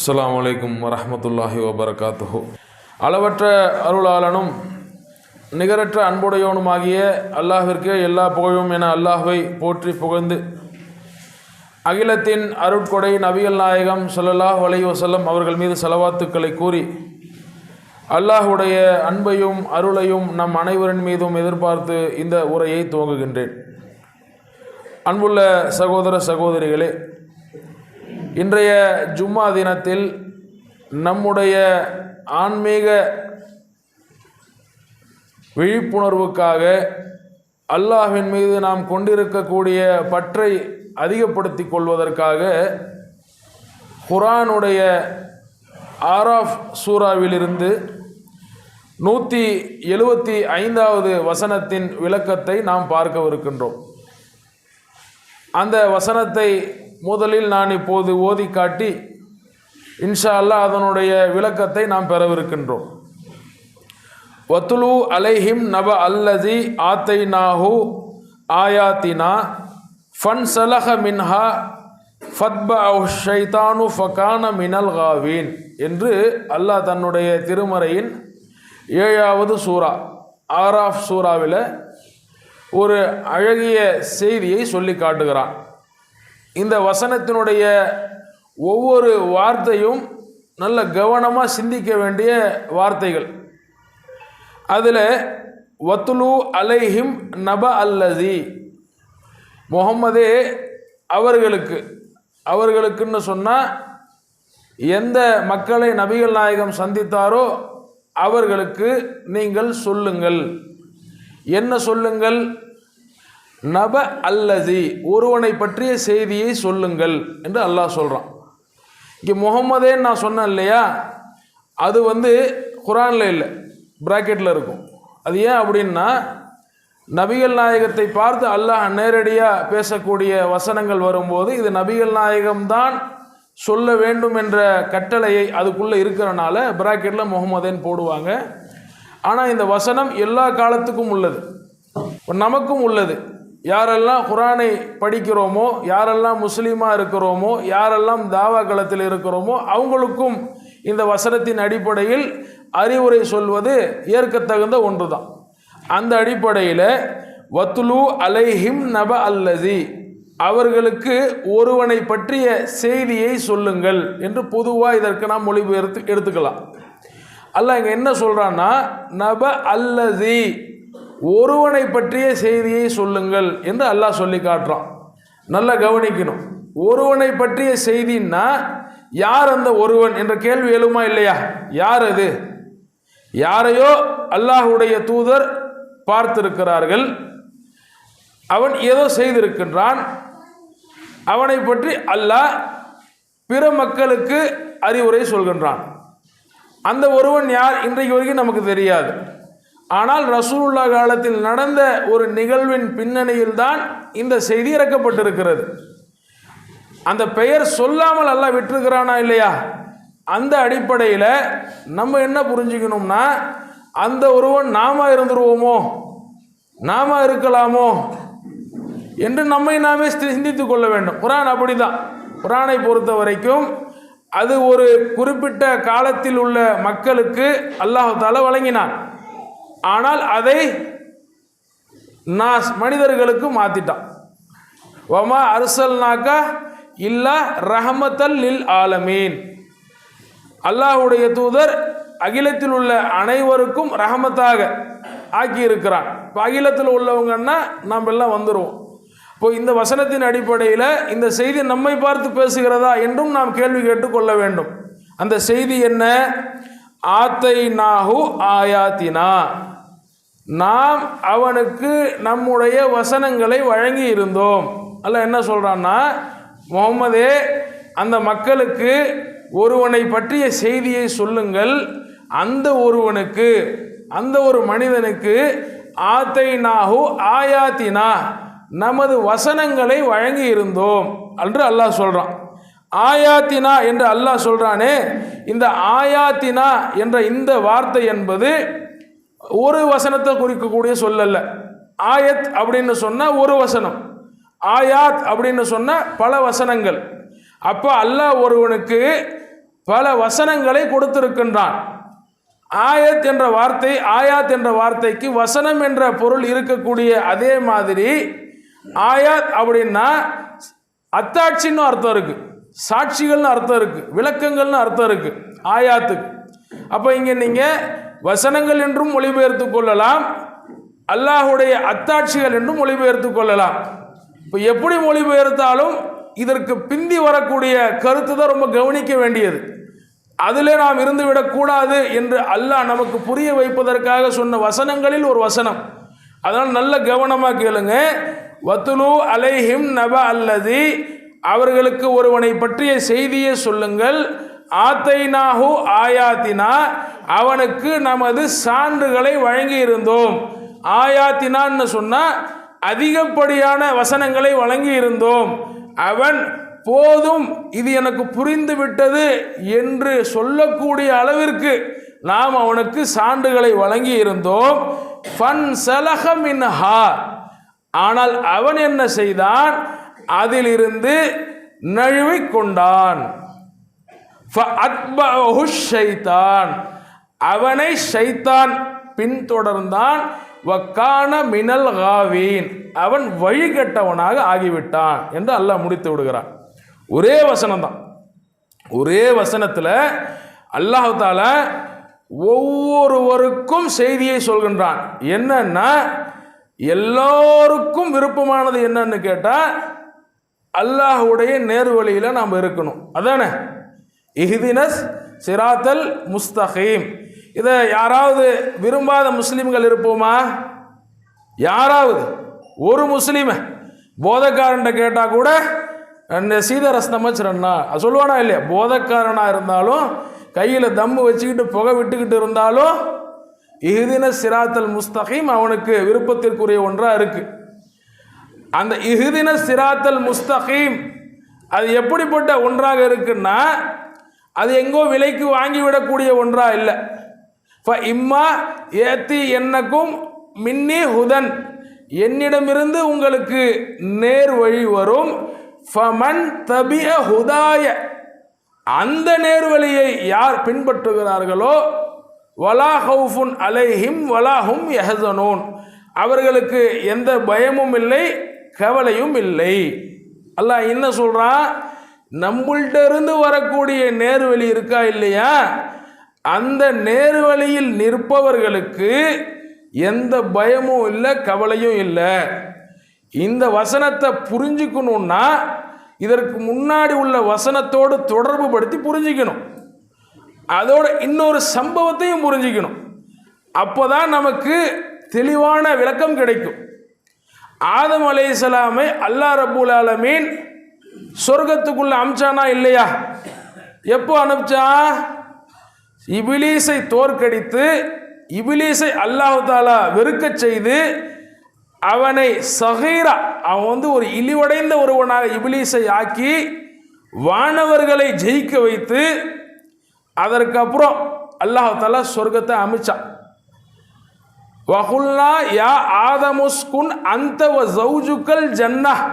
அஸ்ஸலாமு அலைக்கும் வரஹ்மத்துல்லாஹி வபரகாத்துஹு. அளவற்ற அருளாளனும் நிகரற்ற அன்புடையவனுமாகிய அல்லாஹ்விற்கே எல்லா புகழும் என அல்லாஹ்வை போற்றி புகழ்ந்து அகிலத்தின் அருட்கொடை நபிகள் நாயகம் ஸல்லல்லாஹு அலைஹி வஸல்லம் அவர்கள் மீது ஸலவாத்துக்களை கூறி அல்லாஹ்வுடைய அன்பையும் அருளையும் நம் அனைவரின் மீதும் எதிர்பார்த்து இந்த உரையை துவங்குகின்றேன். அன்புள்ள சகோதர சகோதரிகளே, இன்றைய ஜும்மா தினத்தில் நம்முடைய ஆன்மீக விழிப்புணர்வுக்காக அல்லாஹ்வின் மீது நாம் கொண்டிருக்கக்கூடிய பற்றை அதிகப்படுத்தி கொள்வதற்காக குர்ஆனுடைய ஆராஃப் சூராவிலிருந்து 175வது வசனத்தின் விளக்கத்தை நாம் பார்க்கவிருக்கின்றோம். அந்த வசனத்தை முதலில் நான் இப்போது ஓதி காட்டி இன்ஷா அல்லாஹ் அதனுடைய விளக்கத்தை நாம் பெறவிருக்கின்றோம். வத்துலு அலைஹிம் நப அல்லதி ஆத்தைனாஹு ஆயாத்தினா ஃபன்சலஹ மின்ஹா ஃபத்பஅஹு ஷைத்தானு ஃபகான மினல் காவீன் என்று அல்லாஹ் தன்னுடைய திருமறையின் 7வது சூரா ஆராஃப் சூராவில் ஒரு அழகிய செய்தியை சொல்லி காட்டுகிறான். இந்த வசனத்தினுடைய ஒவ்வொரு வார்த்தையும் நல்ல கவனமாக சிந்திக்க வேண்டிய வார்த்தைகள். அதில் வத்துலு அலைஹிம் நப அல்லதி, முஹம்மதே அவர்களுக்குன்னு சொன்னால் எந்த மக்களை நபிகள் நாயகம் சந்தித்தாரோ அவர்களுக்கு நீங்கள் சொல்லுங்கள். என்ன சொல்லுங்கள்? நப அல்லதி, ஒருவனை பற்றிய செய்தியை சொல்லுங்கள் என்று அல்லாஹ் சொல்கிறான். இங்கே முஹம்மதேன்னு நான் சொன்னேன் இல்லையா, அது குர்ஆனில் இல்லை, பிராக்கெட்டில் இருக்கும். அது ஏன் அப்படின்னா, நபிகள் நாயகத்தை பார்த்து அல்லாஹ் நேரடியாக பேசக்கூடிய வசனங்கள் வரும்போது இது நபிகள் நாயகம்தான் சொல்ல வேண்டும் என்ற கட்டளையை அதுக்குள்ளே இருக்கிறனால பிராக்கெட்டில் முஹம்மதேன்னு போடுவாங்க. ஆனால் இந்த வசனம் எல்லா காலத்துக்கும் உள்ளது, நமக்கும் உள்ளது. யாரெல்லாம் குர்ஆனை படிக்கிறோமோ, யாரெல்லாம் முஸ்லீமாக இருக்கிறோமோ, யாரெல்லாம் தாவா களத்தில் இருக்கிறோமோ அவங்களுக்கும் இந்த வசனத்தின் அடிப்படையில் அறிவுரை சொல்வது ஏற்கத்தகுந்த ஒன்று தான். அந்த அடிப்படையில் வத்துலு அலைஹிம் நப அல்லதி, அவர்களுக்கு ஒருவனை பற்றிய செய்தியை சொல்லுங்கள் என்று பொதுவாக இதற்கு நாம் மொழிபெயர்த்து எடுத்துக்கலாம். அல்லாஹ் இங்கே என்ன சொல்கிறான்னா, நப அல்லதி, ஒருவனை பற்றிய செய்தியை சொல்லுங்கள் என்று அல்லாஹ் சொல்லி காட்டுறான். நல்லா கவனிக்கணும். ஒருவனை பற்றிய செய்தின்னா யார் அந்த ஒருவன் என்ற கேள்வி எழுமா இல்லையா? யார் அது? யாரையோ அல்லாஹ்வுடைய தூதர் பார்த்திருக்கிறார்கள், அவன் ஏதோ செய்திருக்கின்றான், அவனை பற்றி அல்லாஹ் பிற மக்களுக்கு அறிவுரை சொல்கின்றான். அந்த ஒருவன் யார் இன்றைக்கு வரைக்கும் நமக்கு தெரியாது. ஆனால் ரசூலுல்லாஹ் காலத்தில் நடந்த ஒரு நிகழ்வின் பின்னணியில் தான் இந்த செய்தி இறக்கப்பட்டிருக்கிறது. அந்த பெயர் சொல்லாமல் அல்லாஹ் விட்டிருக்கிறானா இல்லையா? அந்த அடிப்படையில் நம்ம என்ன புரிஞ்சுக்கணும்னா, அந்த ஒருவன் நாம இருந்துருவோமோ, நாம இருக்கலாமோ என்று நம்மை நாமே சிந்தித்து கொள்ள வேண்டும். குர்ஆன் அப்படிதான். குர்ஆனை பொறுத்த வரைக்கும் அது ஒரு குறிப்பிட்ட காலத்தில் உள்ள மக்களுக்கு அல்லாஹ் தஆலா வழங்கினான். ஆனால் அதை மனிதர்களுக்கு மாற்றிட்டான். வமா அர்சல்னாக இல்லா ரஹமத்தல் லில் ஆலமீன், அல்லாஹ்வுடைய தூதர் அகிலத்தில் உள்ள அனைவருக்கும் ரஹமத்தாக ஆக்கியிருக்கிறான். இப்போ அகிலத்தில் உள்ளவங்கன்னா நாம் எல்லாம் வந்துடுவோம். இப்போ இந்த வசனத்தின் அடிப்படையில் இந்த செய்தி நம்மை பார்த்து பேசுகிறதா என்றும் நாம் கேள்வி கேட்டுக்கொள்ள வேண்டும். அந்த செய்தி என்ன? ஆத்தைனாஹு ஆயாத்தினா, நாம் அவனுக்கு நம்முடைய வசனங்களை வழங்கி இருந்தோம். அல்லாஹ் என்ன சொல்கிறான்னா, முஹம்மதே அந்த மக்களுக்கு ஒருவனை பற்றிய செய்தியை சொல்லுங்கள். அந்த ஒருவனுக்கு, அந்த ஒரு மனிதனுக்கு ஆத்தைனாஹு ஆயாத்தினா, நமது வசனங்களை வழங்கி இருந்தோம் என்று அல்லாஹ் சொல்கிறான். ஆயாத்தினா என்று அல்லாஹ் சொல்கிறானே, இந்த ஆயாத்தினா என்ற இந்த வார்த்தை என்பது ஒரு வசனத்தை குறிக்கக்கூடிய சொல்லல்ல. ஆயத் அப்படின்னு சொன்னால் ஒரு வசனம், ஆயாத் அப்படின்னு சொன்னால் பல வசனங்கள். அப்போ அல்லாஹ் ஒருவனுக்கு பல வசனங்களை கொடுத்திருக்கின்றான். ஆயத் என்ற வார்த்தை, ஆயாத் என்ற வார்த்தைக்கு வசனம் என்ற பொருள் இருக்கக்கூடிய அதே மாதிரி ஆயாத் அப்படின்னா அத்தாட்சின்னு அர்த்தம் இருக்கு, சாட்சிகள்னு அர்த்தம் இருக்கு, விளக்கங்கள்னு அர்த்தம் இருக்கு ஆயாத்துக்கு. அப்போ இங்கே நீங்கள் வசனங்கள் என்றும் மொழிபெயர்த்து கொள்ளலாம், அல்லாஹுடைய அத்தாட்சிகள் என்றும் மொழிபெயர்த்து கொள்ளலாம். இப்போ எப்படி மொழிபெயர்த்தாலும் இதற்கு பிந்தி வரக்கூடிய கருத்து தான் ரொம்ப கவனிக்க வேண்டியது. அதிலே நாம் இருந்துவிடக்கூடாது என்று அல்லாஹ் நமக்கு புரிய வைப்பதற்காக சொன்ன வசனங்களில் ஒரு வசனம். அதனால் நல்ல கவனமாக கேளுங்க. வத்துலு அலைஹிம் நப அல்லதி, அவர்களுக்கு ஒருவனை பற்றிய செய்தியை சொல்லுங்கள். ஆத்தைனாஹு ஆயாத்தினா, அவனுக்கு நமது சான்றுகளை வழங்கி இருந்தோம். ஆயாத்தினான்னு சொன்னால் அதிகப்படியான வசனங்களை வழங்கி இருந்தோம். அவன் போதும், இது எனக்கு புரிந்து விட்டது என்று சொல்லக்கூடிய அளவிற்கு நாம் அவனுக்கு சான்றுகளை வழங்கி இருந்தோம். ஃபன் சலஹ மின்ஹா, ஆனால் அவன் என்ன செய்தான், அதிலிருந்து நழுவி கொண்டான். ஃபஅத்பஅஹு ஷைத்தான், அவனை ஷைத்தான் பின்தொடர்ந்தான். வக்கான மினல் காவீன், அவன் வழிகட்டவனாக ஆகிவிட்டான் என்று அல்லாஹ் முடித்து விடுகிறான். ஒரே வசனம் தான், ஒரே வசனத்தில் அல்லாஹ் தஆலா ஒவ்வொருவருக்கும் செய்தியை சொல்கின்றான். என்னன்னா, எல்லோருக்கும் விருப்பமானது என்னன்னு கேட்டால் அல்லாஹுடைய நேர்வழியில் நாம் இருக்கணும். அதானே இஹ்தினஸ் சிராத்தல் முஸ்தகீம். இதை யாராவது விரும்பாத முஸ்லீம்கள் இருப்போமா? யாராவது ஒரு முஸ்லீமை போதக்காரன்ட்ட கேட்டால் கூட சீதரசனம் வச்சுறா சொல்லுவானா இல்லையா? போதக்காரனாக இருந்தாலும் கையில் தம்மு வச்சுக்கிட்டு புகை விட்டுக்கிட்டு இருந்தாலும் இஹ்தினஸ் சிராத்தல் முஸ்தகீம் அவனுக்கு விருப்பத்திற்குரிய ஒன்றாக இருக்கு. அந்த இஹ்தினஸ் சிராத்தல் முஸ்தகீம் அது எப்படிப்பட்ட ஒன்றாக இருக்குன்னா, அது எங்கோ விலைக்கு வாங்கிவிடக்கூடிய ஒன்றா இல்லை. இம்மா ஏத்தி என்னக்கும் மின்னி ஹுதன், என்னிடமிருந்து உங்களுக்கு நேர் வழி வரும். ஃபமன் தபிய ஹுதாய, அந்த நேர்வழியை யார் பின்பற்றுகிறார்களோ, வலா ஹவுஃபுன் அலைஹிம் வலாஹும் யஹ்சனூன், அவர்களுக்கு எந்த பயமும் இல்லை, கவலையும் இல்லை. அல்லாஹ் என்ன சொல்றான், நம்மள்கிட்ட இருந்து வரக்கூடிய நேர்வழி இருக்கா இல்லையா, அந்த நேர்வழியில் நிற்பவர்களுக்கு எந்த பயமும் இல்லை, கவலையும் இல்லை. இந்த வசனத்தை புரிஞ்சுக்கணும்னா இதற்கு முன்னாடி உள்ள வசனத்தோடு தொடர்பு படுத்தி புரிஞ்சுக்கணும். அதோட இன்னொரு சம்பவத்தையும் புரிஞ்சுக்கணும். அப்போதான் நமக்கு தெளிவான விளக்கம் கிடைக்கும். ஆதம் அலைஹிஸ்ஸலாமை அல்லாஹ் ரப்பல் ஆலமீன் சொர்க்கத்துக்குள்ள அனுப்பிச்சானா இல்லையா? எப்போ அனுப்பிச்சான்? இபிலீஸை தோற்கடித்து இபிலீஸை அல்லாஹ் தஆலா வெறுக்கச் செய்து அவனை சகீரா, அவன் ஒரு இழிவடைந்த ஒருவனாக இபிலீஸை ஆக்கி வானவர்களை ஜெயிக்க வைத்து அதற்கப்புறம் அல்லாஹ் தஆலா சொர்க்கத்தை அமைச்சான். வகுல்னா யா ஆதமுஸ்குன் அந்த வ ஜௌஜுக்கல் ஜன்னஹ்,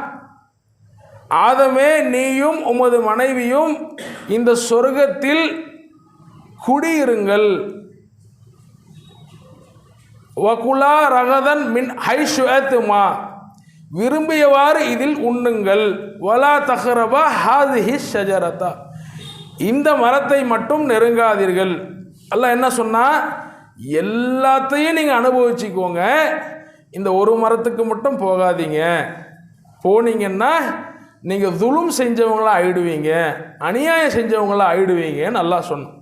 ஆதமே நீயும் உமது மனைவியும் இந்த சொர்க்கத்தில் குடியிருங்கள். வகுலா ரகதன் மின் ஹைஷுஅத்மா, விரும்பியவாறு இதில் உண்ணுங்கள். வலா தஹ்ரபா ஹாதிஹி ஷஜரதா, இந்த மரத்தை மட்டும் நெருங்காதீர்கள். அல்லாஹ் என்ன சொன்னா, எல்லாத்தையும் நீங்கள் அனுபவிச்சுக்கோங்க, இந்த ஒரு மரத்துக்கு மட்டும் போகாதீங்க. போனீங்கன்னா நீங்கள் துலும் செஞ்சவங்களாக ஆயிடுவீங்க, அநியாயம் செஞ்சவங்களாக ஆயிடுவீங்கன்னு அல்லாஹ் சொன்னான்.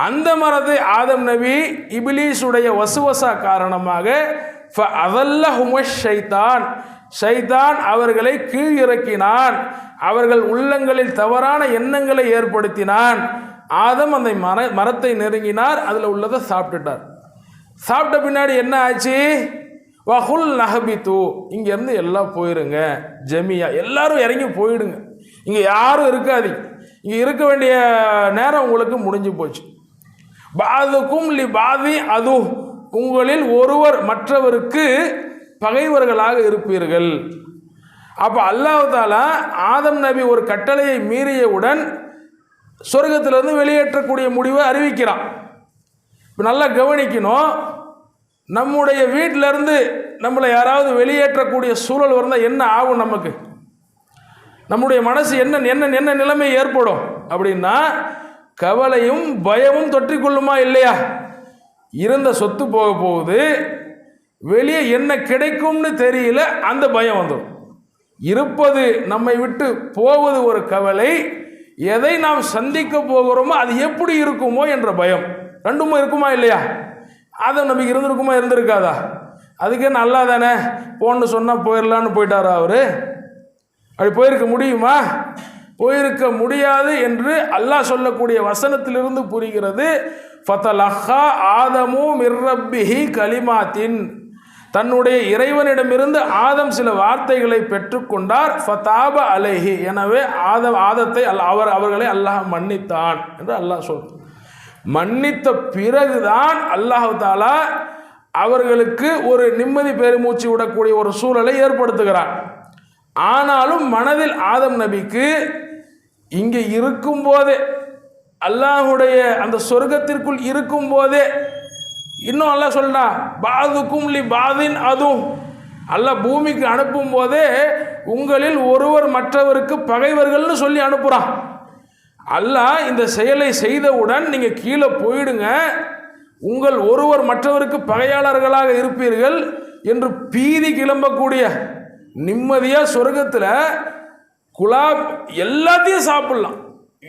அந்த மரத்தை ஆதம் நபி இபிலீஸுடைய வசுவசா காரணமாக ஷைத்தான் அவர்களை கீழிறக்கினான், அவர்கள் உள்ளங்களில் தவறான எண்ணங்களை ஏற்படுத்தினான். ஆதம் அந்த மரத்தை நெருங்கினார், அதில் உள்ளதை சாப்பிட்டுட்டார். சாப்பிட்ட பின்னாடி என்ன ஆச்சு? வஹுல் நஹபித்து, இங்கேருந்து எல்லாம் போயிருங்க, ஜமியா எல்லாரும் இறங்கி போயிடுங்க, இங்கே யாரும் இருக்காதீங்க, இங்கே இருக்க வேண்டிய நேரம் உங்களுக்கு முடிஞ்சு போச்சு. பாதுக்கும் லி பாதி அது, உங்களில் ஒருவர் மற்றவருக்கு பகைவர்களாக இருப்பீர்கள். அப்போ அல்லாஹ் தஆலா ஆதம் நபி ஒரு கட்டளையை மீறியவுடன் சொர்க்கத்திலிருந்து வெளியேற்றக்கூடிய முடிவை அறிவிக்கிறான். இப்போ நல்லா கவனிக்கணும், நம்முடைய வீட்டிலேருந்து நம்மளை யாராவது வெளியேற்றக்கூடிய சூழல் வந்தால் என்ன ஆகும்? நமக்கு நம்முடைய மனசு என்ன என்ன என்ன நிலைமை ஏற்படும் அப்படின்னா, கவலையும் பயமும் தொற்றிக்கொள்ளுமா இல்லையா? இருந்த சொத்து போக போகுது, வெளியே என்ன கிடைக்கும்னு தெரியல, அந்த பயம் வந்துடும். இருப்பது நம்மை விட்டு போவது ஒரு கவலை, எதை நாம் சந்திக்க போகிறோமோ அது எப்படி இருக்குமோ என்ற பயம், ரெண்டுமே இருக்குமா இல்லையா? அதை நம்பிக்கை இருந்திருக்குமா இருந்திருக்காதா? அதுக்கே நல்லா தானே போன்னு சொன்னால் போயிடலான்னு போயிட்டாரா அவரு? அப்படி போயிருக்க முடியுமா? போயிருக்க முடியாது என்று அல்லாஹ் சொல்லக்கூடிய வசனத்திலிருந்து புரிகிறது. ஃபதலஹா ஆதமு மிர் ரப்பிஹி கலிமாத்தின், தன்னுடைய இறைவனிடமிருந்து ஆதம் சில வார்த்தைகளை பெற்றுக்கொண்டார். ஃபதாப அலைஹி, எனவே ஆதத்தை அவர்களை அல்லாஹ் மன்னித்தான் என்று அல்லாஹ் சொல்றான். மன்னித்த பிறகுதான் அல்லாஹ் தாலா அவர்களுக்கு ஒரு நிம்மதி பெருமூச்சு விடக்கூடிய ஒரு சூழலை ஏற்படுத்துகிறான். ஆனாலும் மனதில் ஆதம் நபிக்கு இங்கே இருக்கும்போதே, அல்லாஹுடைய அந்த சொர்க்கத்திற்குள் இருக்கும்போதே, இன்னும் அல்லாஹ் சொல்றான் பாதுக்கும் லி பாதின் அதுவும், அல்லாஹ் பூமிக்கு அனுப்பும் போதே உங்களில் ஒருவர் மற்றவருக்கு பகைவர்கள்னு சொல்லி அனுப்புகிறான். அல்லாஹ் இந்த செயலை செய்தவுடன் நீங்கள் கீழே போயிடுங்க, உங்கள் ஒருவர் மற்றவருக்கு பகையாளர்களாக இருப்பீர்கள் என்று பீதி கிளம்பக்கூடிய, நிம்மதியாக சொர்க்கத்தில் குலாப் எல்லாத்தையும் சாப்பிடலாம்,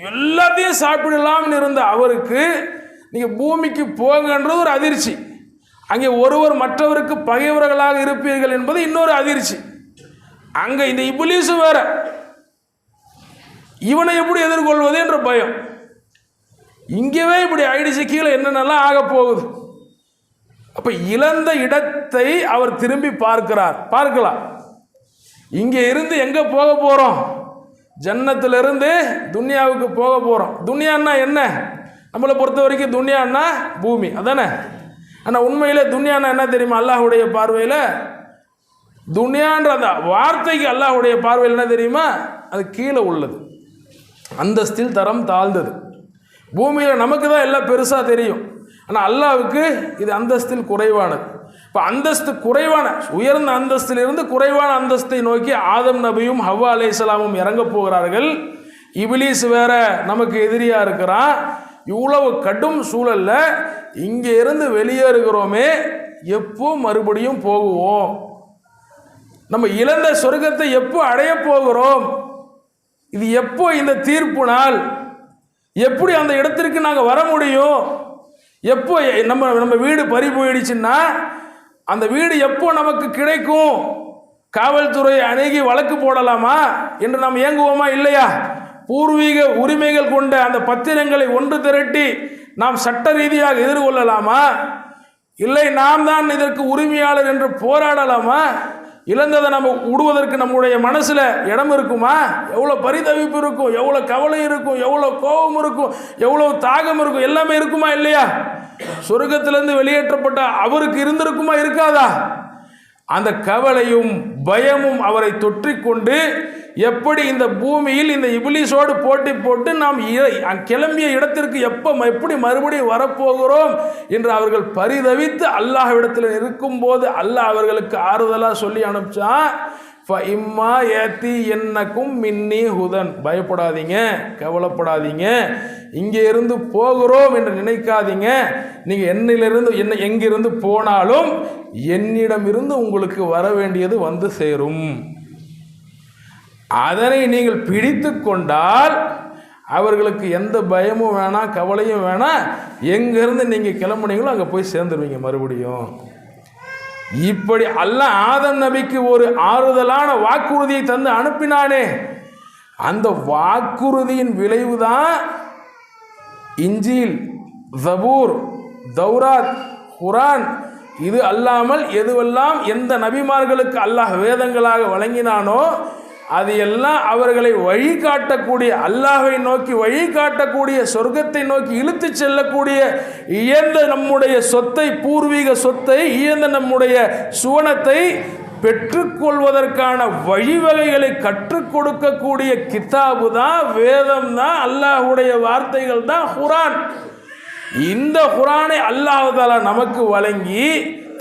எல்லாத்தையும் சாப்பிடலாம்னு இருந்த அவருக்கு நீங்கள் பூமிக்கு போங்கன்றது ஒரு அதிர்ச்சி, அங்கே ஒருவர் மற்றவருக்கு பகைவர்களாக இருப்பீர்கள் என்பது இன்னொரு அதிர்ச்சி. அங்கே இந்த இப்லீஸ் வேற, இவனை எப்படி எதிர்கொள்வது என்ற பயம். இங்கேவே இப்படி ஆயிடுச்சு, கீழே என்னென்னலாம் ஆக போகுது. அப்போ இழந்த இடத்தை அவர் திரும்பி பார்க்கலாம். இங்கே இருந்து எங்கே போக போகிறோம்? ஜன்னத்திலிருந்து துன்யாவுக்கு போக போகிறோம். துன்யான்னா என்ன? நம்மளை பொறுத்த வரைக்கும் துன்யான்னா பூமி, அதானே? ஆனால் உண்மையில் துன்யான்னா என்ன தெரியுமா? அல்லாஹுடைய பார்வையில் துன்யான்ற அந்த வார்த்தைக்கு அல்லாஹுடைய பார்வையில் என்ன தெரியுமா? அது கீழே உள்ளது, அந்தஸ்தில் தரம் தாழ்ந்தது. பூமியில் நமக்கு தான் எல்லாம் பெருசாக தெரியும், ஆனால் அல்லாஹ்வுக்கு இது அந்தஸ்தில் குறைவானது. இப்போ அந்தஸ்து குறைவான, உயர்ந்த அந்தஸ்திலிருந்து குறைவான அந்தஸ்தை நோக்கி ஆதம் நபியும் ஹவ்வா அலைஹிஸ்ஸலாமும் இறங்க போகிறார்கள். இப்லீஸ் வேற நமக்கு எதிரியாக இருக்கிறான். இவ்வளவு கடும் சூழல்ல இங்கே இருந்து வெளியேறுகிறோமே, எப்போ மறுபடியும் போகுவோம்? நம்ம இழந்த சொர்க்கத்தை எப்போ அடைய போகிறோம்? இது எப்போ இந்த தீர்ப்பு நாள்? எப்படி அந்த இடத்திற்கு நாங்கள் வர முடியும்? எப்போ நம்ம வீடு பறி போயிடுச்சுன்னா அந்த வீடு எப்போ நமக்கு கிடைக்கும்? காவல்துறையை அணுகி வழக்கு போடலாமா என்று நாம் ஏங்குவோமா இல்லையா? பூர்வீக உரிமைகள் கொண்ட அந்த பத்திரங்களை ஒன்று திரட்டி நாம் சட்ட ரீதியாக எதிர்கொள்ளலாமா? இல்லை நாம் தான் இதற்கு உரிமையாளர் என்று போராடலாமா? இழந்ததை நம்ம விடுவதற்கு நம்முடைய மனசில் இடம் இருக்குமா? எவ்வளோ பரிதவிப்பு இருக்கும், எவ்வளோ கவலை இருக்கும், எவ்வளோ கோபம் இருக்கும், எவ்வளோ தாகம் இருக்கும், எல்லாமே இருக்குமா இல்லையா? சொர்க்கத்திலிருந்து வெளியேற்றப்பட்ட அவருக்கு இருந்திருக்குமா இருக்காதா? அந்த கவலையும் பயமும் அவரை தொற்றிக்கொண்டு எப்படி இந்த பூமியில் இந்த இப்லீஸோடு போட்டி போட்டு நாம் கிளம்பிய இடத்திற்கு எப்படி மறுபடியும் வரப்போகிறோம் என்று அவர்கள் பரிதவித்து அல்லாஹ்விடத்தில் இருக்கும்போது அல்லாஹ் அவர்களுக்கு ஆறுதலாக சொல்லி அனுப்பிச்சான். இம்மா ஏத்தி என்னக்கும் மின்னி ஹுதன், பயப்படாதீங்க, கவலைப்படாதீங்க, இங்கே இருந்து போகிறோம் என்று நினைக்காதீங்க. நீங்கள் எங்கிருந்து போனாலும் என்னிடமிருந்து உங்களுக்கு வர வேண்டியது வந்து சேரும். அதனை நீங்கள் பிடித்து கொண்டால் அவர்களுக்கு எந்த பயமும் வேணாம், கவலையும் வேணாம். எங்கேருந்து நீங்கள் கிளம்புனீங்களோ அங்கே போய் சேர்ந்துருவீங்க மறுபடியும். இப்படி அல்லாஹ் ஆதம் நபிக்கு ஒரு ஆறுதலான வாக்குறுதியை தந்து அனுப்பினானே, அந்த வாக்குறுதியின் விளைவுதான் இஞ்சில், ஜபூர், தௌராத், குரான். இது அல்லாமல் எதுவெல்லாம் எந்த நபிமார்களுக்கு அல்லாஹ் வேதங்களாக வழங்கினானோ அது எல்லாம் அவர்களை வழிகாட்டக்கூடிய, அல்லாஹை நோக்கி வழிகாட்டக்கூடிய, சொர்க்கத்தை நோக்கி இழுத்து செல்லக்கூடிய, இயந்த நம்முடைய சொத்தை, பூர்வீக சொத்தை, இயந்த நம்முடைய சுவனத்தை பெற்றுக்கொள்வதற்கான வழிவகைகளை கற்றுக் கொடுக்கக்கூடிய கிதாபு தான், வேதம் தான், அல்லாஹ்வுடைய வார்த்தைகள் தான் குர்ஆன். இந்த குர்ஆனை அல்லாஹ் தஆலா நமக்கு வழங்கி,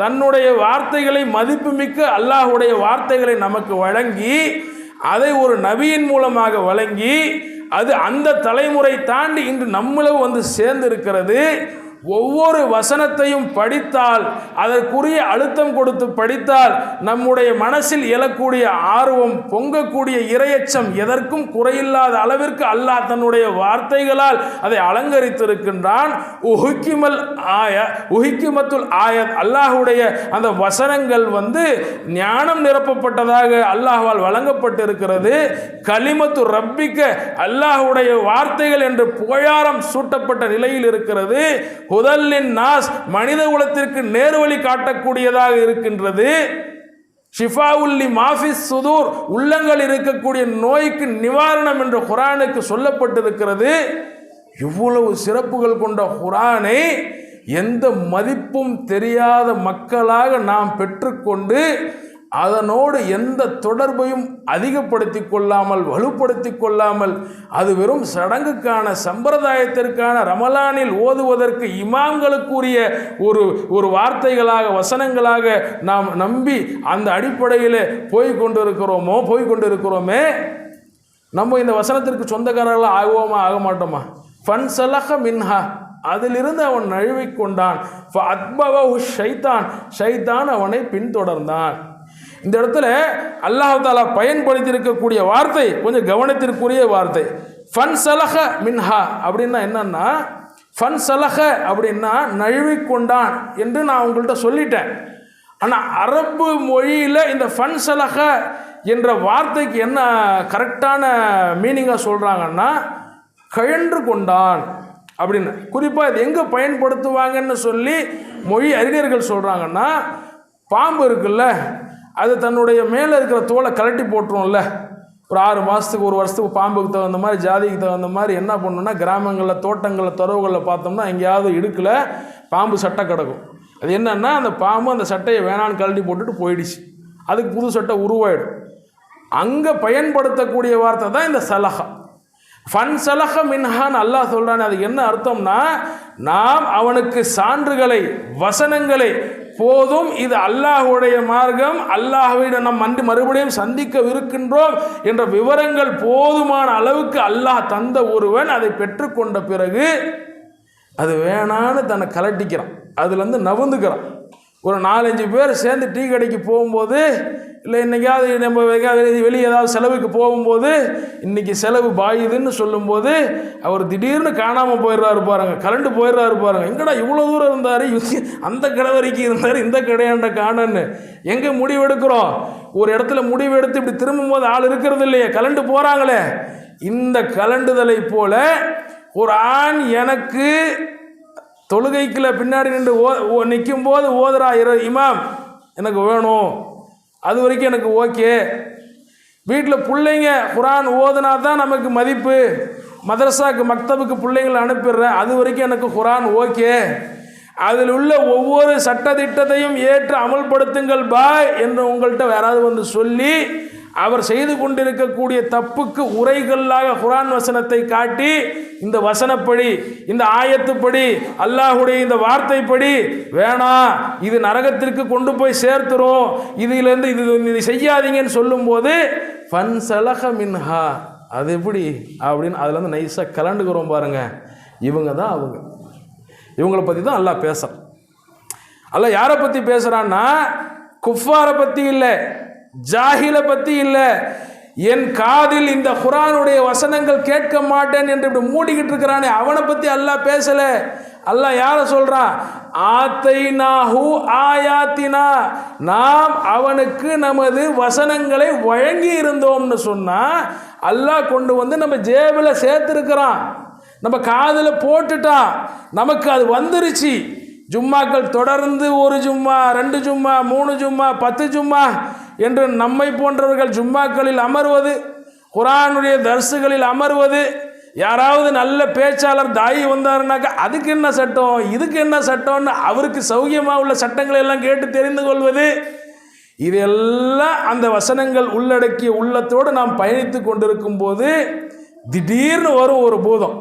தன்னுடைய வார்த்தைகளை மதிப்புமிக்க அல்லாஹ்வுடைய வார்த்தைகளை நமக்கு வழங்கி, அதை ஒரு நபியின் மூலமாக வழங்கி, அது அந்த தலைமுறை தாண்டி இன்று நம்மளும் வந்து சேர்ந்திருக்கிறது. ஒவ்வொரு வசனத்தையும் படித்தால், அதற்குரிய அழுத்தம் கொடுத்து படித்தால், நம்முடைய மனசில் எழக்கூடிய ஆர்வம், பொங்கக்கூடிய இரையச்சம் எதற்கும் குறையில்லாத அளவிற்கு அல்லாஹ் தன்னுடைய வார்த்தைகளால் அதை அலங்கரித்திருக்கின்றான். உஹிக்கிமத்துல் ஆயத், அல்லாஹுடைய அந்த வசனங்கள் வந்து ஞானம் நிரப்பப்பட்டதாக அல்லாஹ்வால் வழங்கப்பட்டிருக்கிறது. கலிமத்து ரப்பிக்க, அல்லாஹுடைய வார்த்தைகள் என்று புகழாரம் சூட்டப்பட்ட நிலையில் இருக்கிறது. ஹுதல்லின் நாஸ், மனித குலத்திற்கு நேர்வழி காட்டக்கூடியதாக இருக்கின்றது. ஷிஃபாவுல்லி மாஃபிஸ் சுதூர், உள்ளங்கள் இருக்கக்கூடிய நோய்க்கு நிவாரணம் என்று குர்ஆனுக்கு சொல்லப்பட்டிருக்கிறது. இவ்வளவு சிறப்புகள் கொண்ட குர்ஆனை எந்த மதிப்பும் தெரியாத மக்களாக நாம் பெற்றுக்கொண்டு அதனோடு எந்த தொடர்பையும் அதிகப்படுத்தி கொள்ளாமல், வலுப்படுத்தி கொள்ளாமல், அது வெறும் சடங்குக்கான சம்பிரதாயத்திற்கான ரமலானில் ஓதுவதற்கு இமாம்களுக்குரிய ஒரு வார்த்தைகளாக, வசனங்களாக நாம் நம்பி அந்த அடிப்படையில் போய்கொண்டிருக்கிறோமே. நம்ம இந்த வசனத்திற்கு சொந்தக்காரர்களாக ஆகுவோமா, ஆக மாட்டோமா? ஃபன்சலஹ மின்ஹா, அதிலிருந்து அவன் நழுவிக்கொண்டான். ஷைத்தான் அவனை பின்தொடர்ந்தான். இந்த இடத்துல அல்லாஹ் தஆலா பயன்படுத்தியிருக்கக்கூடிய வார்த்தை கொஞ்சம் கவனத்திற்குரிய வார்த்தை. ஃபன்சலஹ மின்ஹா அப்படின்னா என்னன்னா, ஃபன்சலஹ அப்படின்னா நழுவிக்கொண்டான் என்று நான் உங்கள்கிட்ட சொல்லிட்டேன். ஆனால் அரபு மொழியில் இந்த ஃபன்சலஹ என்ற வார்த்தைக்கு என்ன கரெக்டான மீனிங்காக சொல்கிறாங்கன்னா, கழன்று கொண்டான் அப்படின்னு. குறிப்பாக இது எங்கே பயன்படுத்துவாங்கன்னு சொல்லி மொழி அறிஞர்கள் சொல்கிறாங்கன்னா, பாம்பு இருக்குல்ல, அது தன்னுடைய மேலே இருக்கிற தோலை கலட்டி போட்டுரும்ல. ஒரு 6 மாதத்துக்கு 1 வருஷத்துக்கு பாம்புக்கு தகுந்த மாதிரி, ஜாதிக்கு தகுந்த மாதிரி என்ன பண்ணணும்னா, கிராமங்களில், தோட்டங்களில், துறவுகளில் பார்த்தோம்னா எங்கேயாவது இடுக்கில் பாம்பு சட்டை கிடக்கும். அது என்னன்னா, அந்த பாம்பு அந்த சட்டையை வேணான்னு கழட்டி போட்டுட்டு போயிடுச்சு, அதுக்கு புது சட்டை உருவாயிடும். அங்கே பயன்படுத்தக்கூடிய வார்த்தை தான் இந்த சலஹா. ஃபன்சலஹ மின்ஹான்னு அல்லாஹ் சொல்கிறானே, அது என்ன அர்த்தம்னா, நாம் அவனுக்கு சான்றுகளை, வசனங்களை, போதும் இது அல்லாஹ்வுடைய மார்க்கம், அல்லாஹ்விடம் நாம் மறுபடியும் சந்திக்கவிருக்கின்றோம் என்ற விவரங்கள் போதுமான அளவுக்கு அல்லாஹ் தந்த ஒருவன் அதை பெற்றுக்கொண்ட பிறகு அது வேணான்னு தன்னை கலட்டிக்கிறான், அதுலேருந்து நவுந்துக்கிறான். ஒரு 4-5 பேர் சேர்ந்து டீ கடைக்கு போகும்போது, இல்லை இன்றைக்காவது நம்ம வெளியே ஏதாவது செலவுக்கு போகும்போது, இன்றைக்கி செலவு பாயுதுன்னு சொல்லும்போது அவர் திடீர்னு காணாமல் போயிடுறாரு பாருங்க, கலண்டு போயிடுறாரு பாருங்க. எங்கடா இவ்வளோ தூரம் இருந்தார், அந்த கடை வரைக்கும் இருந்தார், இந்த கடையாண்ட காணன்னு எங்கே முடிவெடுக்கிறோம்? ஒரு இடத்துல முடிவெடுத்து இப்படி திரும்பும்போது ஆள் இருக்கிறது இல்லையே, கலண்டு போகிறாங்களே. இந்த கலண்டுதலை போல குர்ஆன் எனக்கு தொழுகைக்குள்ள பின்னாடி நின்று நிற்கும் போது ஓதுறா இமாம், எனக்கு வேணும், அது வரைக்கும் எனக்கு ஓகே. வீட்டில் பிள்ளைங்க குர்ஆன் ஓதுனா தான் நமக்கு மதிப்பு, மதரசாவுக்கு மக்தபுக்கு பிள்ளைங்களை அனுப்பிடுறேன், அது வரைக்கும் எனக்கு குர்ஆன் ஓகே. அதில் உள்ள ஒவ்வொரு சட்டத்திட்டத்தையும் ஏற்று அமல்படுத்துங்கள் பாய் என்று உங்கள்கிட்ட யாராவது வந்து சொல்லி அவர் செய்து கொண்டிருக்கக்கூடிய தப்புக்கு உரைகளாக குர்ஆன் வசனத்தை காட்டி, இந்த வசனப்படி, இந்த ஆயத்துப்படி, அல்லாஹுடைய இந்த வார்த்தைப்படி வேணாம், இது நரகத்திற்கு கொண்டு போய் சேர்த்துரும், இதிலேருந்து இது செய்யாதீங்கன்னு சொல்லும்போது ஃபன்சலஹ மின்ஹா, அது எப்படி அப்படின்னு அதுலேருந்து நைஸாக கலண்டுக்கிறோம் பாருங்க. இவங்க தான் அவங்க, இவங்களை பற்றி தான் அல்லாஹ் பேசுகிறான். அல்லாஹ் யாரை பற்றி பேசுகிறான்னா, குஃபாரை பற்றி இல்லை, ஜாஹிலை பற்றி இல்லை. என் காதில் இந்த குர்ஆனுடைய வசனங்கள் கேட்க மாட்டேன் என்று இப்படி மூடிக்கிட்டு இருக்கிறானே அவனை பற்றி அல்லாஹ் பேசலை. அல்லாஹ் யாரை சொல்கிறான்? ஆத்தைனாஹு ஆயாத்தினா, நாம் அவனுக்கு நமது வசனங்களை வழங்கி இருந்தோம்னு சொன்னால் அல்லாஹ் கொண்டு வந்து நம்ம ஜேபில் சேர்த்துருக்கிறான், நம்ம காதில் போட்டுட்டான், நமக்கு அது வந்துருச்சு. ஜும்மாக்கள் தொடர்ந்து 1 ஜும்மா, 2 ஜும்மா, 3 ஜும்மா, 10 ஜும்மா என்று நம்மை போன்றவர்கள் ஜும்மாக்களில் அமர்வது, குர்ஆனுடைய தர்சுகளில் அமர்வது, யாராவது நல்ல பேச்சாளர் தாயி வந்தாருனாக்கா அதுக்கு என்ன சட்டம், இதுக்கு என்ன சட்டம்னு அவருக்கு சௌகியமாக உள்ள சட்டங்களை எல்லாம் கேட்டு தெரிந்து கொள்வது, இதெல்லாம் அந்த வசனங்கள் உள்ளடக்கிய உள்ளத்தோடு நாம் பயணித்து கொண்டிருக்கும் போது திடீர்னு வரும் ஒரு பூதம்.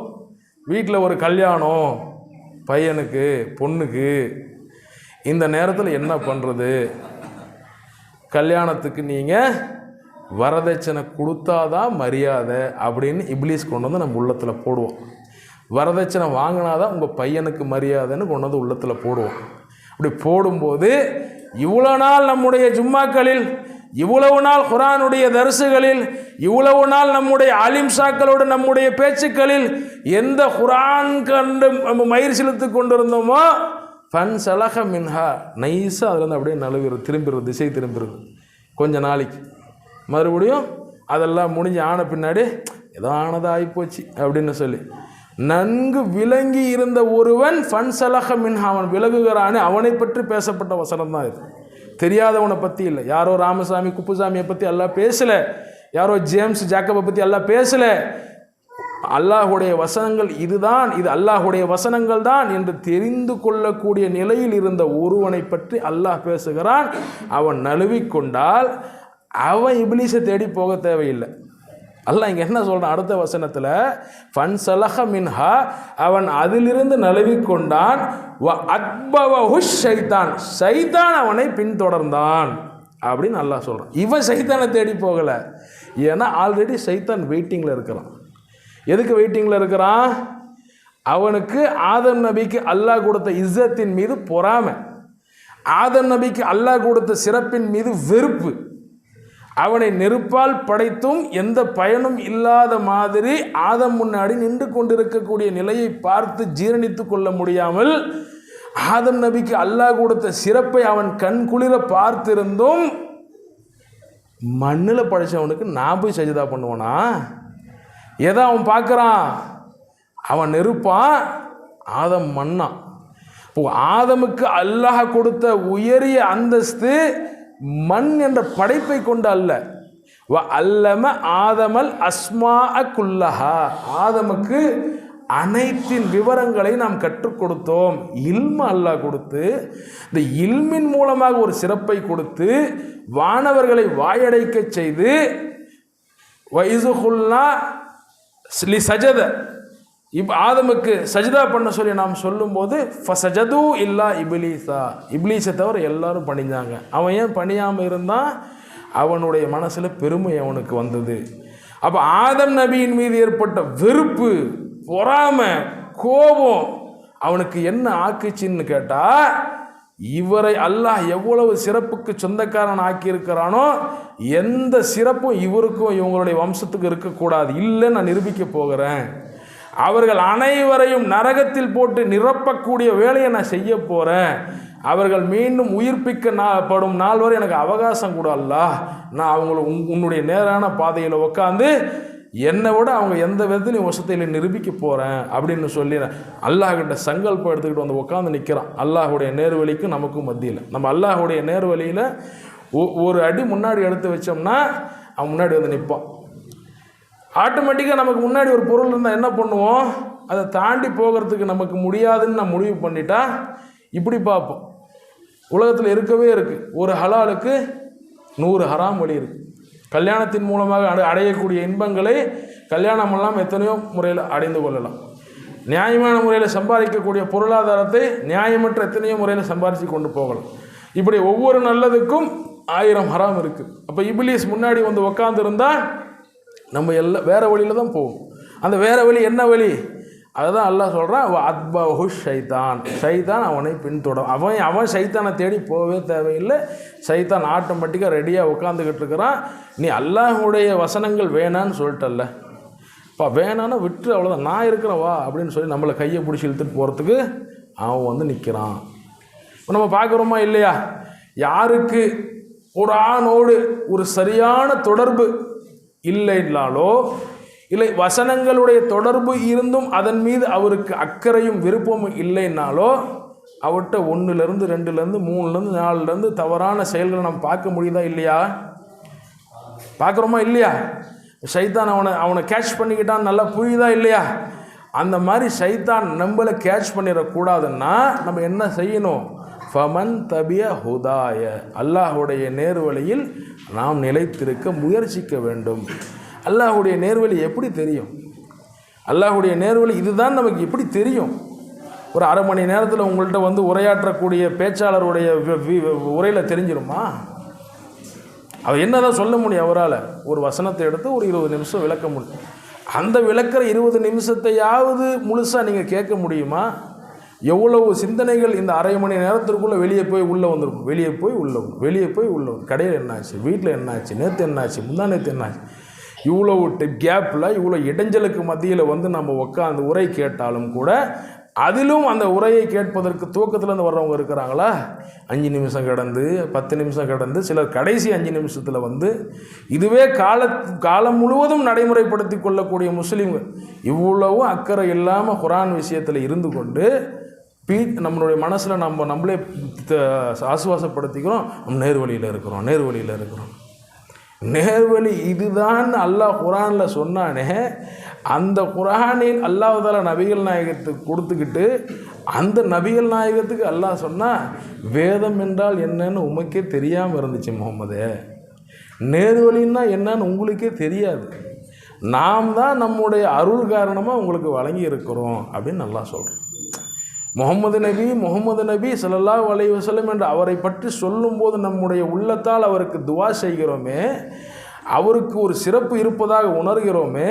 வீட்டில் ஒரு கல்யாணம், பையனுக்கு பொண்ணுக்கு, இந்த நேரத்தில் என்ன பண்ணுறது? கல்யாணத்துக்கு நீங்கள் வரதட்சணை கொடுத்தாதான் மரியாதை அப்படின்னு இப்லீஸ் கொண்டு வந்து நம்ம உள்ளத்தில் போடுவோம். வரதட்சணை வாங்கினாதான் உங்கள் பையனுக்கு மரியாதைன்னு கொண்டு வந்து உள்ளத்தில் போடுவோம். அப்படி போடும்போது இவ்வளோ நாள் நம்முடைய ஜும்மாக்களில், இவ்வளவு நாள் குர்ஆனுடைய தர்சுகளில், இவ்வளவு நாள் நம்முடைய ஆலிம்சாக்களோடு நம்முடைய பேச்சுக்களில் எந்த குர்ஆன் கண்டு நம்ம மயிர் செலுத்தி கொண்டிருந்தோமோ ஃபன் சலஹ மின்ஹா, நைஸாக அதுலேருந்து அப்படியே நழுவிடுறது, திரும்பிடுறது, திசை திரும்பிடுறது. கொஞ்ச நாளைக்கு மறுபடியும் அதெல்லாம் முடிஞ்சு ஆன பின்னாடி ஏதோ ஆனதாக ஆகிப்போச்சு அப்படின்னு சொல்லி நன்கு விளங்கி இருந்த ஒருவன் ஃபன் சலஹ மின்ஹா, அவன் விலகுகிறானே, அவனை பற்றி பேசப்பட்ட வசனம் தான் இது. தெரியாதவனை பற்றி இல்லை. யாரோ ராமசாமி குப்புசாமியை பற்றி எல்லாம் பேசலை, யாரோ ஜேம்ஸ் ஜாக்கபை பற்றி எல்லாம் பேசலை. அல்லாஹுடைய வசனங்கள் இதுதான், இது அல்லாஹுடைய வசனங்கள் தான் என்று தெரிந்து கொள்ளக்கூடிய நிலையில் இருந்த ஒருவனை பற்றி அல்லாஹ் பேசுகிறான். அவன் நழுவிக்கொண்டால் அவன் இப்லீஸை தேடி போக தேவையில்லை. அல்லாஹ் இங்கே என்ன சொல்கிறான் அடுத்த வசனத்தில், ஃபன் சலஹ மின்ஹா, அவன் அதிலிருந்து நழுவிக்கொண்டான், வ அத்பவஹு ஷைத்தான், ஷைத்தான் அவனை பின்தொடர்ந்தான் அப்படின்னு அல்லாஹ் சொல்கிறான். இவன் ஷைத்தானை தேடி போகலை, ஏன்னா ஆல்ரெடி ஷைத்தான் வெயிட்டிங்கில் இருக்கிறான். எதுக்கு வெயிட்டிங்கில் இருக்கிறான்? அவனுக்கு ஆதம் நபிக்கு அல்லாஹ் கொடுத்த இஸ்ஸத்தின் மீது பொறாமை, ஆதம் நபிக்கு அல்லாஹ் கொடுத்த சிறப்பின் மீது வெறுப்பு. அவனை நெருப்பால் படைத்தும் எந்த பயனும் இல்லாத மாதிரி ஆதம் முன்னாடி நின்று கொண்டிருக்கக்கூடிய நிலையை பார்த்து ஜீரணித்து கொள்ள முடியாமல், ஆதம் நபிக்கு அல்லாஹ் கொடுத்த சிறப்பை அவன் கண் குளிர பார்த்திருந்தும் மண்ணில் படைச்சவனுக்கு நான் போய் சஜிதா பண்ணுவானா? எதை அவன் பார்க்குறான்? அவன் நெருப்பான், ஆதம் மண்ணான். இப்போ ஆதமுக்கு அல்லாஹ் கொடுத்த உயரிய அந்தஸ்து மண் என்ற படைப்பை கொண்டு அல்ல. வ அல்லம ஆதமல் அஸ்மா குல்லஹா, ஆதமுக்கு அனைத்தின் விவரங்களை நாம் கற்றுக் கொடுத்தோம். இல்ம அல்லாஹ் கொடுத்து, இந்த இல்மின் மூலமாக ஒரு சிறப்பை கொடுத்து வானவர்களை வாயடைக்க செய்து, வைசுகுல்லா லி சஜத, இப்போ ஆதமுக்கு சஜிதா பண்ண சொல்லி நாம் சொல்லும்போது ஃபசஜது இல்லா இப்லீஸா, இப்லீஸை தவிர எல்லாரும் பணிஞ்சாங்க. அவன் ஏன் பணியாமல் இருந்தான்? அவனுடைய மனசில் பெருமை அவனுக்கு வந்தது. அப்போ ஆதம் நபியின் மீது ஏற்பட்ட வெறுப்பு, பொறாமை, கோபம் அவனுக்கு என்ன ஆக்குச்சின்னு கேட்டால், இவரை அல்லாஹ் எவ்வளவு சிறப்புக்கு சொந்தக்காரன் ஆக்கியிருக்கிறானோ எந்த சிறப்பும் இவருக்கும் இவங்களுடைய வம்சத்துக்கு இருக்கக்கூடாது, இல்லை நான் நிரூபிக்க போகிறேன். அவர்கள் அனைவரையும் நரகத்தில் போட்டு நிரப்பக்கூடிய வேலையை நான் செய்ய போகிறேன். அவர்கள் மீண்டும் உயிர்ப்பிக்கப்படும் நாள் வரை எனக்கு அவகாசம் கூட அல்லாஹ், நான் அவங்கள உன்னுடைய நேரான பாதையில் உட்காந்து என்னை விட அவங்க எந்த விதத்துலையும் வசத்தையில் நிரூபிக்க போகிறேன் அப்படின்னு சொல்லி அல்லாஹ்கிட்ட சங்கல்பம் எடுத்துக்கிட்டு வந்து உட்காந்து நிற்கிறான். அல்லாஹுடைய நேர்வழிக்கும் நமக்கும் மத்தியில். நம்ம அல்லாஹுடைய நேர்வழியில் ஒரு அடி முன்னாடி எடுத்து வச்சோம்னா அவன் முன்னாடி வந்து நிற்பான். ஆட்டோமேட்டிக்காக நமக்கு முன்னாடி ஒரு பொருள் இருந்தால் என்ன பண்ணுவோம்? அதை தாண்டி போகிறதுக்கு நமக்கு முடியாதுன்னு நான் முடிவு பண்ணிட்டா இப்படி பார்ப்போம். உலகத்தில் இருக்கவே இருக்குது, ஒரு ஹலாலுக்கு 100 ஹராம் வழி இருக்குது. கல்யாணத்தின் மூலமாக அடையக்கூடிய இன்பங்களை கல்யாணமெல்லாம் எத்தனையோ முறையில் அடைந்து கொள்ளலாம். நியாயமான முறையில் சம்பாதிக்கக்கூடிய பொருளாதாரத்தை நியாயமற்ற எத்தனையோ முறையில் சம்பாதிச்சு கொண்டு போகலாம். இப்படி ஒவ்வொரு நல்லதுக்கும் 1000 ஹராம் இருக்குது. அப்போ இப்லீஸ் முன்னாடி வந்து உக்காந்துருந்தால் நம்ம எல்லாம் வேறு வழியில் தான் போவோம். அந்த வேறு வழி என்ன வழி? அதுதான் அல்லாஹ் சொல்கிறான், அத்பஹு ஷைத்தான், ஷைத்தான் அவனை பின்தொடரும். அவன் ஷைத்தானை தேடி போகவே தேவையில்லை. ஷைத்தான் ஆட்டோமேட்டிக்காக ரெடியாக உட்காந்துக்கிட்டு இருக்கிறான். நீ அல்லாஹுடைய வசனங்கள் வேணான்னு சொல்லிட்டல்ல, இப்போ வேணான்னு விட்டு அவ்வளோதான், நான் இருக்கிறேன் வா அப்படின்னு சொல்லி நம்மளை கையை பிடிச்சி இழுத்துட்டு போகிறதுக்கு அவன் வந்து நிற்கிறான். இப்போ நம்ம பார்க்குறோமா இல்லையா? யாருக்கு குர்ஆனோடு ஒரு சரியான தொடர்பு இல்லைனாலோ, இல்லை வசனங்களுடைய தொடர்பு இருந்தும் அதன் மீது அவருக்கு அக்கறையும் விருப்பமும் இல்லைன்னாலோ, அவர்கிட்ட 1லேருந்து 2லேருந்து 3லேருந்து 4லேருந்து தவறான செயல்களை நம்ம பார்க்க முடியுதா இல்லையா? பார்க்குறோமா இல்லையா? ஷைத்தான் அவனை கேட்ச் பண்ணிக்கிட்டான், நல்லா புரியுதா இல்லையா? அந்த மாதிரி ஷைத்தான் நம்மளை கேட்ச் பண்ணிடக்கூடாதுன்னா நம்ம என்ன செய்யணும்? ஃபமன் தபிய ஹுதாய, அல்லாஹுடைய நேர்வழியில் நாம் நிலைத்திருக்க முயற்சிக்க வேண்டும். அல்லாஹுடைய நேர்வழி எப்படி தெரியும்? அல்லாஹுடைய நேர்வழி இதுதான் நமக்கு எப்படி தெரியும்? ஒரு அரை மணி நேரத்தில் உங்கள்கிட்ட வந்து உரையாற்றக்கூடிய பேச்சாளருடைய உரையில் தெரிஞ்சிருமா? அவர் என்ன தான் சொல்ல முடியும்? அவரால் ஒரு வசனத்தை எடுத்து ஒரு 20 நிமிஷம் விளக்க முடியும். அந்த விளக்கிற 20 நிமிஷத்தையாவது முழுசாக நீங்கள் கேட்க முடியுமா? எவ்வளவு சிந்தனைகள் இந்த அரை மணி நேரத்திற்குள்ளே வெளியே போய் உள்ளே வந்துருக்கும். வெளியே போய் உள்ளே வரும், வெளியே போய் உள்ளே வரும். கடையில் என்னாச்சு, வீட்டில் என்னாச்சு, நேற்று என்னாச்சு, முந்தா நேற்று என்னாச்சு, இவ்வளோ கேப்பில் இவ்வளோ இடைஞ்சலுக்கு மத்தியில் வந்து நம்ம உட்காந்து உரை கேட்டாலும் கூட அதிலும் அந்த உரையை கேட்பதற்கு துவக்கத்துலேருந்து வர்றவங்க இருக்கிறாங்களா? 5 நிமிஷம் கடந்து 10 நிமிஷம் கடந்து சிலர் கடைசி 5 நிமிஷத்தில் வந்து இதுவே காலம் முழுவதும் நடைமுறைப்படுத்தி கொள்ளக்கூடிய முஸ்லீம்கள் இவ்வளவும் அக்கறை இல்லாமல் குர்ஆன் விஷயத்தில் இருந்து கொண்டு நம்மளுடைய மனசில் நம்மளே ஆசுவாசப்படுத்திக்கிறோம். நம்ம நேர்வழியில் இருக்கிறோம். நேர்வழி இதுதான் அல்லாஹ் குர்ஆனில் சொன்னானே. அந்த குர்ஆனில் அல்லாஹ் தஆலா நபிகள் நாயகத்துக்கு கொடுத்துக்கிட்டு அந்த நபிகள் நாயகத்துக்கு அல்லாஹ் சொன்னால் வேதம் என்றால் என்னன்னு உமக்கே தெரியாமல் இருந்துச்சு முகமதே. நேர்வழின்னா என்னன்னு உங்களுக்கே தெரியாது. நாம் தான் நம்முடைய அருள் காரணமாக உங்களுக்கு வழங்கி இருக்கிறோம் அப்படின்னு அல்லாஹ் சொல்கிறோம். முகமது நபி ஸல்லல்லாஹு அலைஹி வஸல்லம் என்று அவரை பற்றி சொல்லும்போது நம்முடைய உள்ளத்தால் அவருக்கு துஆ செய்கிறோமே, அவருக்கு ஒரு சிறப்பு இருப்பதாக உணர்கிறோமே,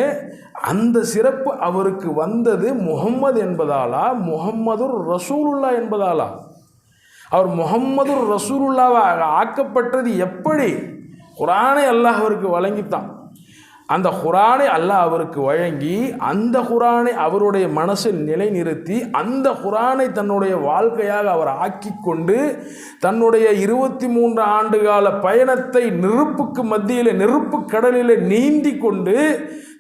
அந்த சிறப்பு அவருக்கு வந்தது முஹம்மது என்பதாலா, முஹம்மதுர் ரசூலுல்லா என்பதாலா? அவர் முஹம்மதுர் ரசூலுல்லாவாக ஆக்கப்பட்டது எப்படி? குர்ஆனை அல்லாஹ் அவருக்கு வழங்கித்தான். அந்த குர்ஆனை அல்லாஹ் அவருக்கு வழங்கி அந்த குர்ஆனை அவருடைய மனசில் நிலைநிறுத்தி அந்த குர்ஆனை தன்னுடைய வாழ்க்கையாக அவர் ஆக்கி கொண்டு தன்னுடைய 23 ஆண்டுகால பயணத்தை நெருப்பு கடலில் நீந்தி கொண்டு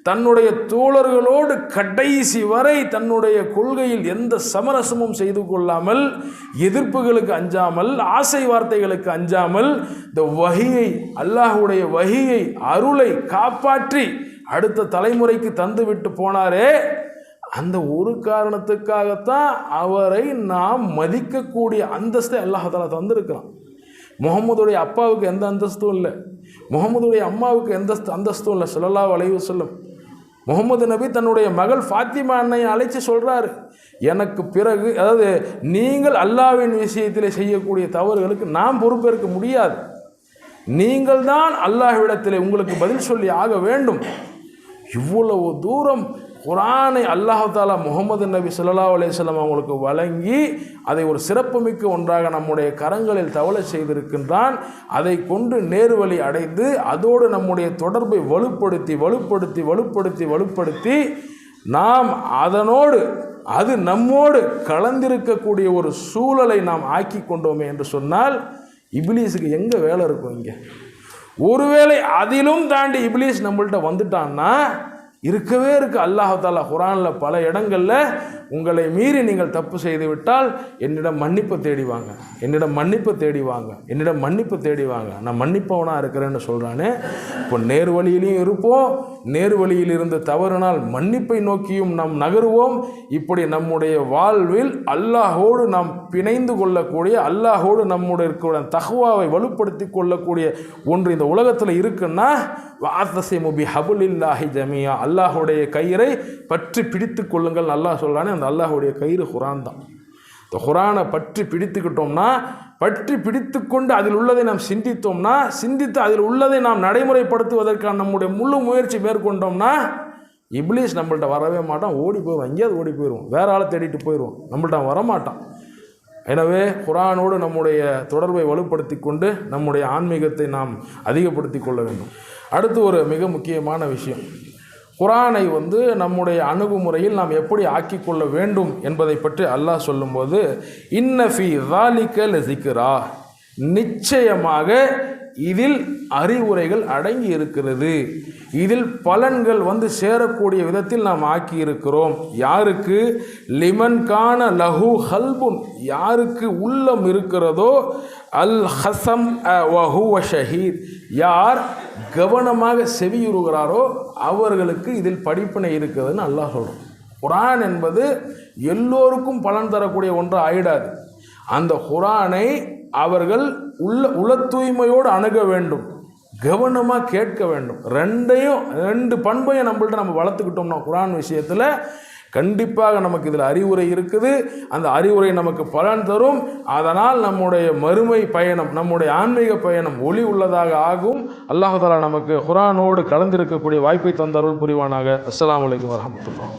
தன்னுடைய தோழர்களோடு கடைசி வரை தன்னுடைய கொள்கையில் எந்த சமரசமும் செய்து கொள்ளாமல், எதிர்ப்புகளுக்கு அஞ்சாமல், ஆசை வார்த்தைகளுக்கு அஞ்சாமல் இந்த வஹியை, அல்லாஹ்வுடைய வஹியை, அருளை காப்பாற்றி அடுத்த தலைமுறைக்கு தந்துவிட்டு போனாரே, அந்த ஒரு காரணத்துக்காகத்தான் அவரை நாம் மதிக்கக்கூடிய அந்தஸ்தை அல்லாஹ் தஆலா தந்திருக்கிறான். முகமதுடைய அப்பாவுக்கு எந்த அந்தஸ்தும் இல்லை, முகமதுடைய அம்மாவுக்கு எந்த அந்தஸ்தும் இல்லை. ஸல்லல்லாஹு அலைஹி வஸல்லம் முகமது நபி தன்னுடைய மகள் ஃபாத்திமா அன்னையை அழைச்சி சொல்கிறாரு, எனக்கு பிறகு, அதாவது நீங்கள் அல்லாஹ்வின் விஷயத்தில் செய்யக்கூடிய தவறுகளுக்கு நாம் பொறுப்பேற்க முடியாது, நீங்கள் தான் அல்லாஹ்விடத்தில் உங்களுக்கு பதில் சொல்லி ஆக வேண்டும். இவ்வளவு தூரம் குர்ஆனை அல்லாஹ் தஆலா முஹம்மது நபி ஸல்லல்லாஹு அலைஹி வஸல்லம் அவங்களுக்கு வழங்கி அதை ஒரு சிறப்புமிக்க ஒன்றாக நம்முடைய கரங்களில் தவள செய்திருக்கின்றான். அதை கொண்டு நேர்வழி அடைந்து அதோடு நம்முடைய தொடர்பை வலுப்படுத்தி நாம் அதனோடு அது நம்மோடு கலந்திருக்கக்கூடிய ஒரு சூழலை நாம் ஆக்கி கொண்டோமே என்று சொன்னால் இப்லீஸுக்கு எங்கே வேலை இருக்கும்? இங்கே ஒருவேளை அதிலும் தாண்டி இப்லீஸ் நம்மள்கிட்ட வந்துட்டான்னா இருக்கவே இருக்கு. அல்லாஹ் தஆலா குர்ஆனில் பல இடங்களில் உங்களை மீறி நீங்கள் தப்பு செய்து விட்டால் என்னிடம் மன்னிப்பு தேடிவாங்க, நான் மன்னிப்பவனாக இருக்கிறேன்னு சொல்கிறானே. இப்போ நேர்வழியிலையும் இருப்போம், நேர்வழியில் இருந்து தவறினால் மன்னிப்பை நோக்கியும் நாம் நகருவோம். இப்படி நம்முடைய வாழ்வில் அல்லாஹோடு நாம் பிணைந்து கொள்ளக்கூடிய, அல்லாஹோடு நம்முடைய இருக்கிற தக்வாவை வலுப்படுத்தி கொள்ளக்கூடிய ஒன்று இந்த உலகத்தில் இருக்குன்னா வஅத்தஸிமு பிஹப்லில்லாஹி ஜமீஆ, அல்லாஹுடைய கயிறை பற்றி பிடித்து கொள்ளுங்கள் அல்லாஹ் சொல்கிறானே. அந்த அல்லாஹுடைய கயிறு குர்ஆன் தான். இந்த குர்ஆனை பற்றி பிடித்துக்கிட்டோம்னா, பற்றி பிடித்து கொண்டு அதில் உள்ளதை நாம் சிந்தித்து அதில் உள்ளதை நாம் நடைமுறைப்படுத்துவதற்கான நம்முடைய முழு முயற்சி மேற்கொண்டோம்னா இப்லீஸ் நம்மள்ட்ட வரவே மாட்டான், ஓடி போயிடுவோம், எங்கேயாவது ஓடி போயிடுவோம், வேற ஆளை தேடிட்டு போயிடுவோம், நம்மள்ட்ட வரமாட்டான். எனவே குர்ஆனோடு நம்முடைய தொடர்பை வலுப்படுத்தி கொண்டு நம்முடைய ஆன்மீகத்தை நாம் அதிகப்படுத்தி கொள்ள வேண்டும். அடுத்து ஒரு மிக முக்கியமான விஷயம், குர்ஆனை நம்முடைய அணுகுமுறையில் நாம் எப்படி ஆக்கிக்கொள்ள வேண்டும் என்பதை பற்றி அல்லாஹ் சொல்லும்போது, இன்ன ஃபீ ஸாலிக லஸிக்ரா, நிச்சயமாக இதில் அறிவுரைகள் அடங்கி இருக்கிறது, இதில் பலன்கள் சேரக்கூடிய விதத்தில் நாம் ஆக்கி இருக்கிறோம். யாருக்கு? லிமன் கான லஹு ஹல்புன், யாருக்கு உள்ளம் இருக்கிறதோ, அல் ஹசம் வஹுவ ஷஹீத், யார் கவனமாக செவியுறுகிறாரோ அவர்களுக்கு இதில் படிப்பினை இருக்குதுன்னு அல்லாஹ் சொல்கிறோம். குர்ஆன் என்பது எல்லோருக்கும் பலன் தரக்கூடிய ஒன்று ஆயிடாது. அந்த குர்ஆனை அவர்கள் உள தூய்மையோடு அணுக வேண்டும், கவனமாக கேட்க வேண்டும். ரெண்டு பண்பையும் நம்மள்ட்ட நம்ம வளர்த்துக்கிட்டோம்னா குர்ஆன் விஷயத்தில் கண்டிப்பாக நமக்கு இதில் அறிவுரை இருக்குது. அந்த அறிவுரை நமக்கு பலன் தரும். அதனால் நம்முடைய மறுமை பயணம், நம்முடைய ஆன்மீக பயணம் ஒளி உள்ளதாக ஆகும். அல்லாஹ் தஆலா நமக்கு குர்ஆனோடு கலந்திருக்கக்கூடிய வாய்ப்பை தந்தருள் புரிவானாக. அஸ்ஸலாமு அலைக்கும் வரஹ்மத்துல்லாஹ்.